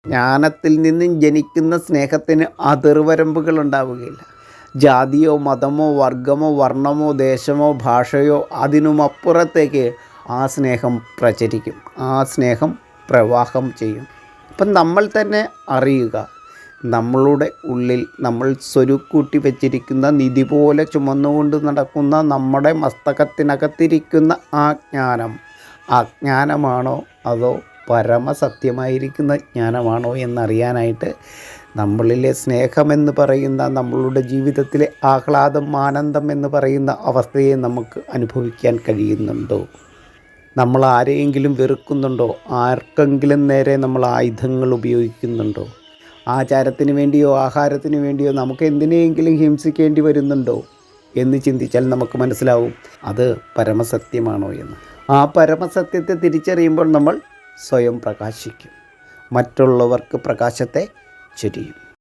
ജ്ഞാനത്തിൽ നിന്നും ജനിക്കുന്ന സ്നേഹത്തിന് അതിർവരമ്പുകൾ ഉണ്ടാവുകയില്ല. ജാതിയോ മതമോ വർഗമോ വർണ്ണമോ ദേശമോ ഭാഷയോ അതിനുമപ്പുറത്തേക്ക് ആ സ്നേഹം പ്രചരിക്കും, ആ സ്നേഹം പ്രവാഹം ചെയ്യും. അപ്പം നമ്മൾ തന്നെ അറിയുക, നമ്മളുടെ ഉള്ളിൽ നമ്മൾ സ്വരുക്കൂട്ടി വച്ചിരിക്കുന്ന നിധി പോലെ ചുമന്നുകൊണ്ട് നടക്കുന്ന നമ്മുടെ മസ്തകത്തിനകത്തിരിക്കുന്ന ആ ജ്ഞാനം അജ്ഞാനമാണോ അതോ പരമസത്യമായിരിക്കുന്ന ജ്ഞാനമാണോ എന്നറിയാനായിട്ട് നമ്മളിലെ സ്നേഹമെന്ന് പറയുന്ന നമ്മളുടെ ജീവിതത്തിലെ ആഹ്ലാദം ആനന്ദം എന്ന് പറയുന്ന അവസ്ഥയെ നമുക്ക് അനുഭവിക്കാൻ കഴിയുന്നുണ്ടോ? നമ്മൾ ആരെയെങ്കിലും വെറുക്കുന്നുണ്ടോ? ആർക്കെങ്കിലും നേരെ നമ്മൾ ആയുധങ്ങൾ ഉപയോഗിക്കുന്നുണ്ടോ? ആചാരത്തിന് വേണ്ടിയോ ആഹാരത്തിന് വേണ്ടിയോ നമുക്ക് എന്തിനെയെങ്കിലും ഹിംസിക്കേണ്ടി വരുന്നുണ്ടോ എന്ന് ചിന്തിച്ചാൽ നമുക്ക് മനസ്സിലാവും അത് പരമസത്യമാണോ എന്ന്. ആ പരമസത്യത്തെ തിരിച്ചറിയുമ്പോൾ നമ്മൾ സ്വയം പ്രകാശിക്കും, മറ്റുള്ളവർക്ക് പ്രകാശത്തെ ചൊരിയും.